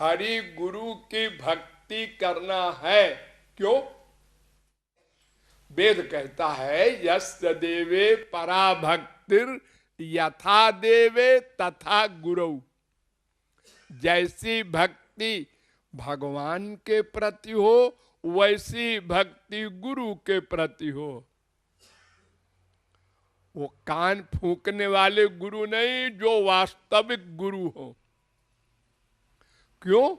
हरि गुरु की भक्ति करना है। क्यों? वेद कहता है यस्य देवे परा भक्तिर यथा देवे तथा गुरु। जैसी भक्ति भगवान के प्रति हो वैसी भक्ति गुरु के प्रति हो। वो कान फूंकने वाले गुरु नहीं, जो वास्तविक गुरु हो। क्यों?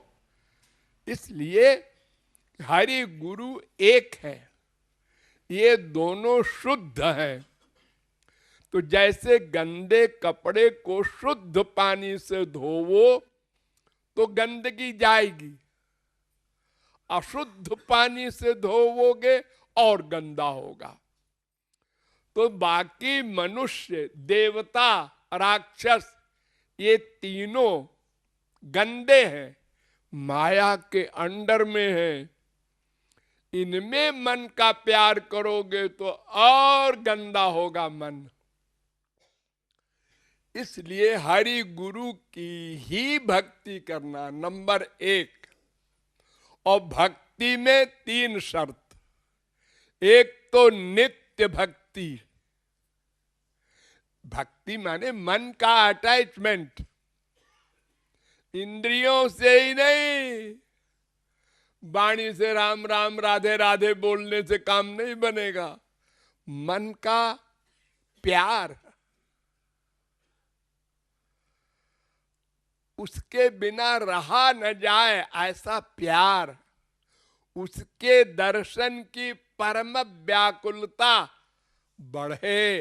इसलिए हरि गुरु एक है, ये दोनों शुद्ध हैं। तो जैसे गंदे कपड़े को शुद्ध पानी से धोवो तो गंदगी जाएगी, अशुद्ध पानी से धोवोगे और गंदा होगा। तो बाकी मनुष्य, देवता, राक्षस, ये तीनों गंदे हैं, माया के अंडर में हैं। इनमें मन का प्यार करोगे तो और गंदा होगा मन। इसलिए हरि गुरु की ही भक्ति करना नंबर 1। और भक्ति में 3 शर्त। एक तो नित्य भक्ति। भक्ति माने मन का अटैचमेंट, इंद्रियों से ही नहीं। वाणी से राम राम राधे राधे बोलने से काम नहीं बनेगा। मन का प्यार, उसके बिना रहा न जाए ऐसा प्यार, उसके दर्शन की परम व्याकुलता बढ़े,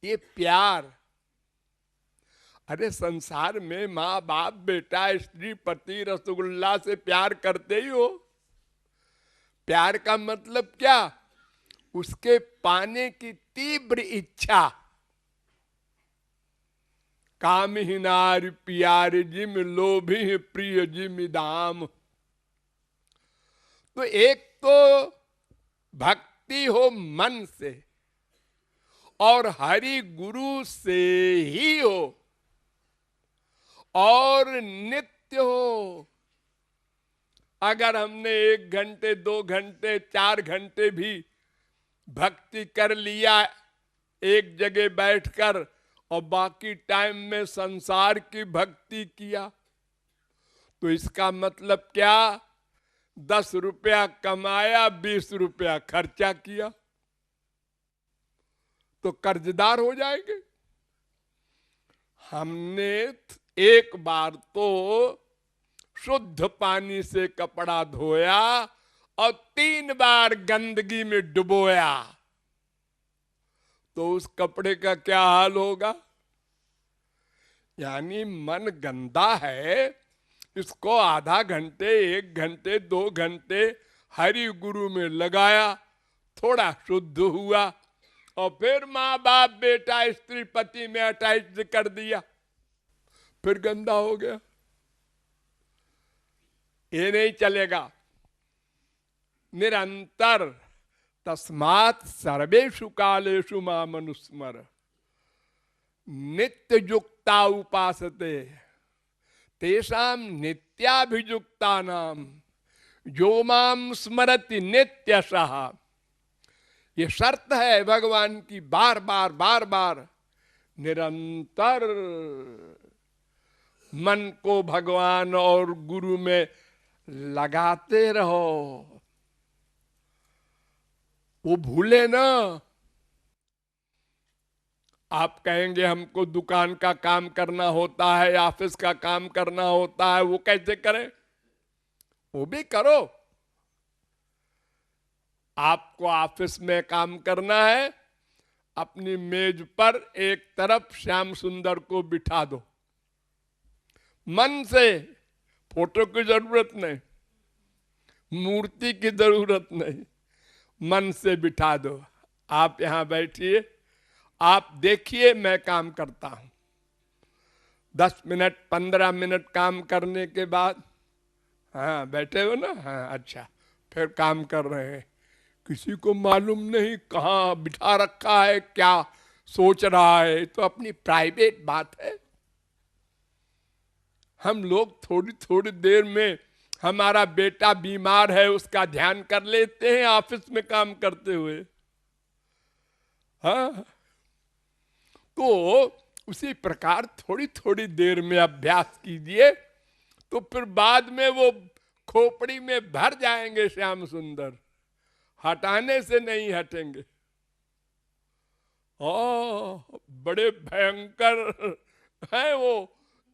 ये प्यार। अरे संसार में माँ बाप बेटा स्त्री पति रसगुल्ला से प्यार करते ही हो। प्यार का मतलब क्या? उसके पाने की तीव्र इच्छा। काम ही नार प्यार जिम लोभी प्रिय जिम दाम। तो एक तो भक्ति हो मन से और हरि गुरु से ही हो और नित्य हो। अगर हमने 1 घंटे 2 घंटे 4 घंटे भी भक्ति कर लिया एक जगह बैठकर और बाकी टाइम में संसार की भक्ति किया, तो इसका मतलब क्या? 10 रुपया कमाया, 20 रुपया खर्चा किया, तो कर्जदार हो जाएंगे। हमने एक बार तो शुद्ध पानी से कपड़ा धोया और 3 बार गंदगी में डुबोया, तो उस कपड़े का क्या हाल होगा? यानी मन गंदा है, इसको आधा घंटे 1 घंटे 2 घंटे हरि गुरु में लगाया, थोड़ा शुद्ध हुआ और फिर माँ बाप बेटा स्त्री पति में अटैच कर दिया, फिर गंदा हो गया। ये नहीं चलेगा। निरंतर तस्मात् सर्वेषु कालेषु माम अनुस्मर नित्य युक्ता उपासते तेषां नित्याभियुक्तानां जो माम स्मरति नित्यशः। ये शर्त है भगवान की, बार बार बार बार निरंतर मन को भगवान और गुरु में लगाते रहो। वो भूले ना। आप कहेंगे हमको दुकान का काम करना होता है, ऑफिस का काम करना होता है, वो कैसे करें? वो भी करो। आपको ऑफिस में काम करना है, अपनी मेज पर एक तरफ श्याम सुंदर को बिठा दो, मन से। फोटो की जरूरत नहीं, मूर्ति की जरूरत नहीं, मन से बिठा दो। आप यहां बैठिए, आप देखिए मैं काम करता हूं। 10 मिनट 15 मिनट काम करने के बाद, हाँ बैठे हो ना, हाँ अच्छा, फिर काम कर रहे हैं। किसी को मालूम नहीं कहाँ बिठा रखा है, क्या सोच रहा है, तो अपनी प्राइवेट बात है। हम लोग थोड़ी थोड़ी देर में हमारा बेटा बीमार है उसका ध्यान कर लेते हैं ऑफिस में काम करते हुए। हाँ, तो उसी प्रकार थोड़ी थोड़ी देर में अभ्यास कीजिए तो फिर बाद में वो खोपड़ी में भर जाएंगे श्याम सुंदर, हटाने से नहीं हटेंगे। ओ बड़े भयंकर हैं वो,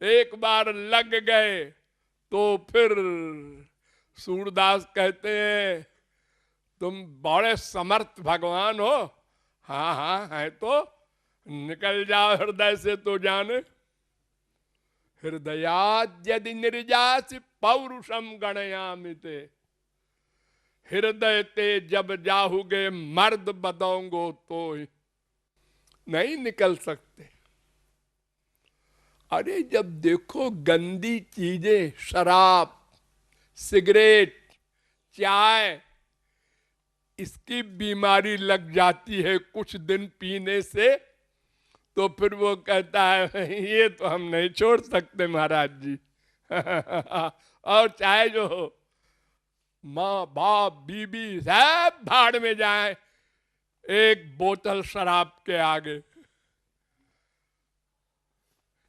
एक बार लग गए तो फिर सूरदास कहते हैं तुम बड़े समर्थ भगवान हो। हाँ हाँ है तो निकल जाओ हृदय से तो जाने। हृदयाद यदि निर्जासि पौरुषम गणयामि ते, हृदय ते जब जाहुगे मर्द बदोंगो तो नहीं निकल सकते। अरे जब देखो गंदी चीजें, शराब, सिगरेट, चाय, इसकी बीमारी लग जाती है कुछ दिन पीने से, तो फिर वो कहता है ये तो हम नहीं छोड़ सकते महाराज जी। और चाहे जो हो, माँ बाप बीबी सब भाड़ में जाए एक बोतल शराब के आगे।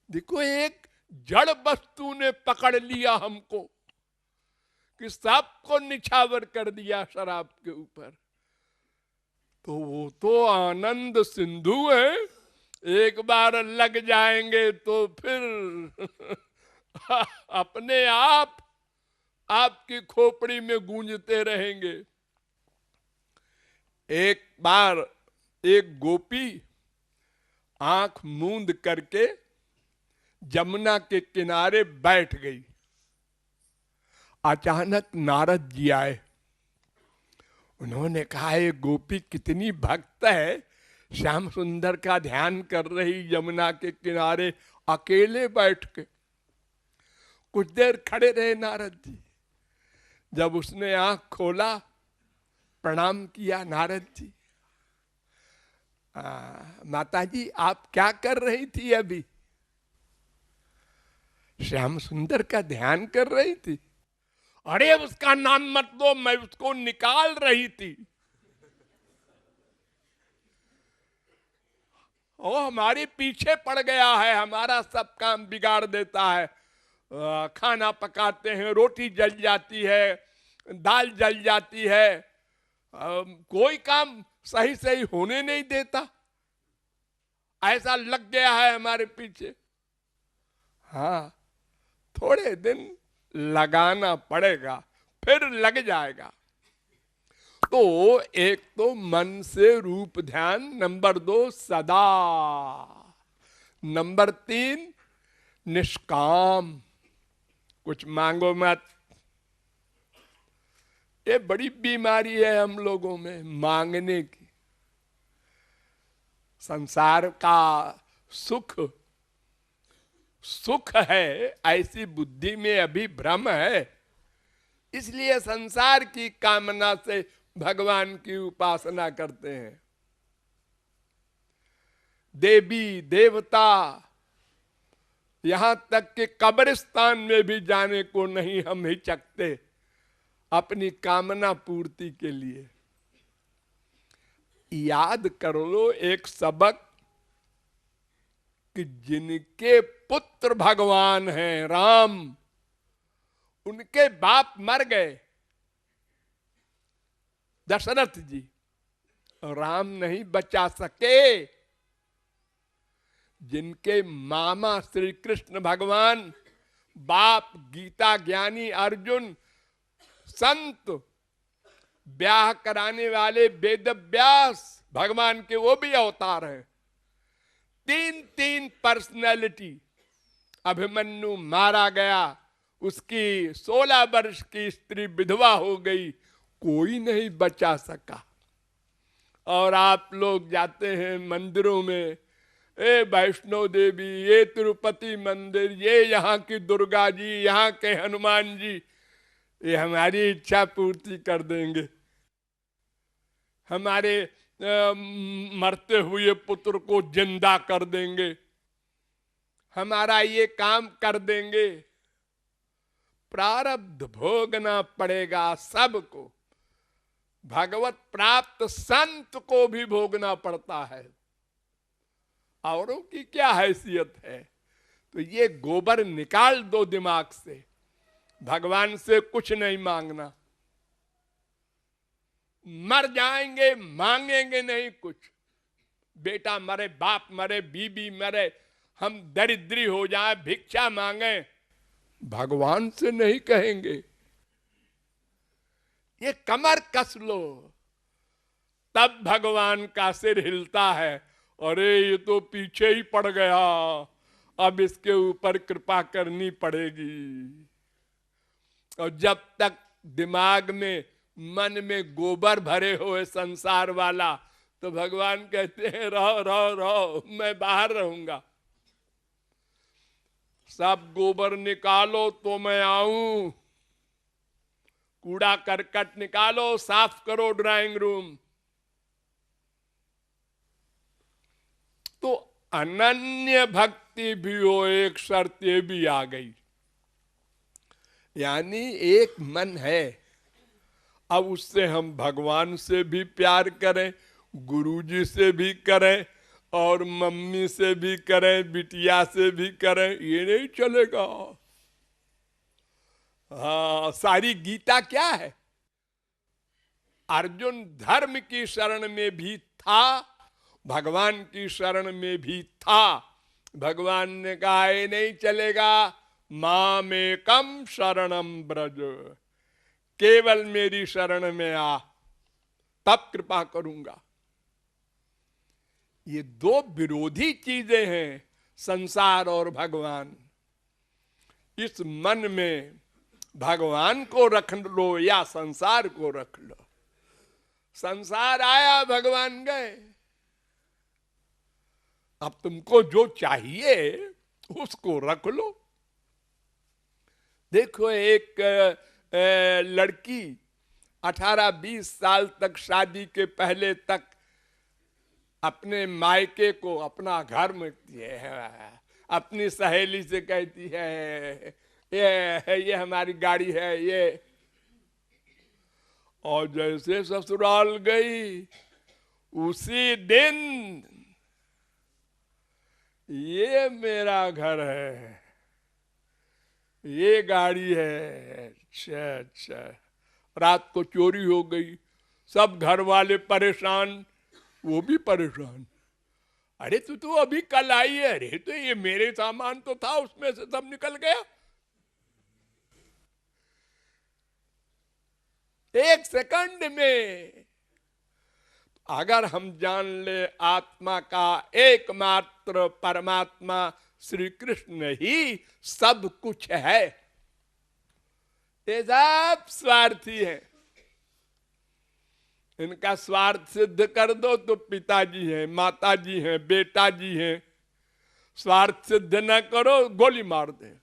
देखो एक जड़ वस्तु ने पकड़ लिया हमको कि सबको निछावर कर दिया शराब के ऊपर। तो वो तो आनंद सिंधु है, एक बार लग जाएंगे तो फिर अपने आप आपकी खोपड़ी में गूंजते रहेंगे। एक बार एक गोपी आंख मूंद करके जमुना के किनारे बैठ गई। अचानक नारद जी आए, उन्होंने कहा ये गोपी कितनी भक्त है, श्याम सुंदर का ध्यान कर रही यमुना के किनारे अकेले बैठ के। कुछ देर खड़े रहे नारद जी, जब उसने आंख खोला प्रणाम किया। नारद जी माता जी आप क्या कर रही थी अभी? श्याम सुंदर का ध्यान कर रही थी। अरे उसका नाम मत लो, मैं उसको निकाल रही थी। वो हमारे पीछे पड़ गया है, हमारा सब काम बिगाड़ देता है। खाना पकाते हैं, रोटी जल जाती है, दाल जल जाती है, कोई काम सही सही होने नहीं देता, ऐसा लग गया है हमारे पीछे। हाँ थोड़े दिन लगाना पड़ेगा, फिर लग जाएगा। तो एक तो मन से रूप ध्यान, नंबर 2 सदा, नंबर 3 निष्काम, कुछ मांगो मत। ये बड़ी बीमारी है हम लोगों में, मांगने की। संसार का सुख सुख है ऐसी बुद्धि में अभी भ्रम है, इसलिए संसार की कामना से भगवान की उपासना करते हैं। देवी देवता, यहां तक कि कब्रिस्तान में भी जाने को नहीं हम हिचकते अपनी कामना पूर्ति के लिए। याद कर लो एक सबक कि जिनके पुत्र भगवान हैं राम, उनके बाप मर गए दशरथ जी, राम नहीं बचा सके। जिनके मामा श्री कृष्ण भगवान, बाप गीता ज्ञानी अर्जुन, संत ब्याह कराने वाले वेद व्यास भगवान के, वो भी अवतार हैं। 3 पर्सनैलिटी। अभिमन्यु मारा गया, उसकी 16 वर्ष की स्त्री विधवा हो गई, कोई नहीं बचा सका। और आप लोग जाते हैं मंदिरों में, ए वैष्णो देवी, ये तिरुपति मंदिर, ये यहाँ की दुर्गा जी, यहाँ के हनुमान जी, ये हमारी इच्छा पूर्ति कर देंगे, हमारे मरते हुए पुत्र को जिंदा कर देंगे, हमारा ये काम कर देंगे। प्रारब्ध भोगना पड़ेगा सबको। भगवत प्राप्त संत को भी भोगना पड़ता है, औरों की क्या हैसियत है। तो ये गोबर निकाल दो दिमाग से, भगवान से कुछ नहीं मांगना। मर जाएंगे, मांगेंगे नहीं कुछ। बेटा मरे, बाप मरे, बीबी मरे, हम दरिद्री हो जाए, भिक्षा मांगे, भगवान से नहीं कहेंगे। ये कमर कस लो, तब भगवान का सिर हिलता है। अरे ये तो पीछे ही पड़ गया, अब इसके ऊपर कृपा करनी पड़ेगी। और जब तक दिमाग में, मन में गोबर भरे हुए संसार वाला, तो भगवान कहते हैं रहो रहो रहो, मैं बाहर रहूंगा। सब गोबर निकालो तो मैं आऊं, कूड़ा करकट निकालो, साफ करो ड्राइंग रूम। तो अनन्य भक्ति भी हो, एक शर्त ये भी आ गई, यानी एक मन है। अब उससे हम भगवान से भी प्यार करें, गुरुजी से भी करें, और मम्मी से भी करें, बिटिया से भी करें, ये नहीं चलेगा। हाँ, सारी गीता क्या है? अर्जुन धर्म की शरण में भी था, भगवान की शरण में भी था। भगवान ने कहा ये नहीं चलेगा, मामेकम शरणम ब्रज, केवल मेरी शरण में आ, तब कृपा करूंगा। ये दो विरोधी चीजें हैं, संसार और भगवान। इस मन में भगवान को रख लो या संसार को रख लो। संसार आया, भगवान गए। अब तुमको जो चाहिए उसको रख लो। देखो, एक लड़की 18-20 साल तक, शादी के पहले तक, अपने मायके को अपना घर में, अपनी सहेली से कहती है ये हमारी गाड़ी है ये। और जैसे ससुराल गई, उसी दिन ये मेरा घर है, ये गाड़ी है। अच्छा अच्छा। रात को चोरी हो गई, सब घर वाले परेशान, वो भी परेशान। अरे तू अभी कल आई है। अरे तो ये मेरे सामान तो था, उसमें से सब निकल गया। एक सेकंड में। अगर हम जान ले आत्मा का एकमात्र परमात्मा श्री कृष्ण ही सब कुछ है, ये सब स्वार्थी है। इनका स्वार्थ सिद्ध कर दो तो पिताजी हैं, माताजी हैं, बेटा जी हैं। स्वार्थ सिद्ध न करो, गोली मार दे।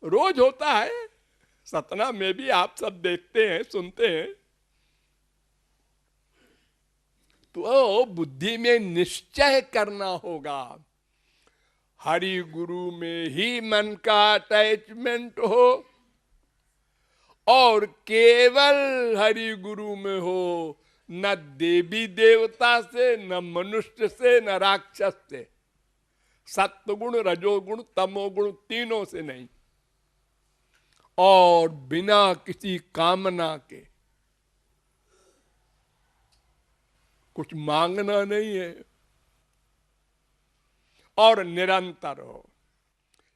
रोज होता है, सतना में भी आप सब देखते हैं, सुनते हैं। तो बुद्धि में निश्चय करना होगा, हरि गुरु में ही मन का अटैचमेंट हो, और केवल हरि गुरु में हो, न देवी देवता से, न मनुष्य से, न राक्षस से, सत्वगुण, रजोगुण, तमोगुण, तीनों से नहीं, और बिना किसी कामना के। कुछ मांगना नहीं है, और निरंतर हो।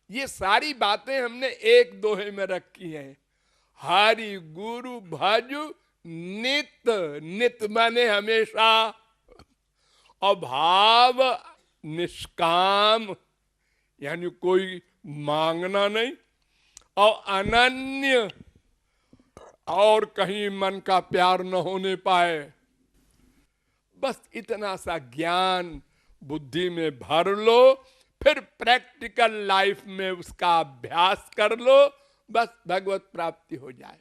ये सारी बातें हमने एक दोहे में रखी हैं। हरि गुरु भजु नित, नित माने हमेशा, और भाव निष्काम, यानी कोई मांगना नहीं, और अनन्य, और कहीं मन का प्यार न होने पाए। बस इतना सा ज्ञान बुद्धि में भर लो, फिर प्रैक्टिकल लाइफ में उसका अभ्यास कर लो, बस भगवत प्राप्ति हो जाए।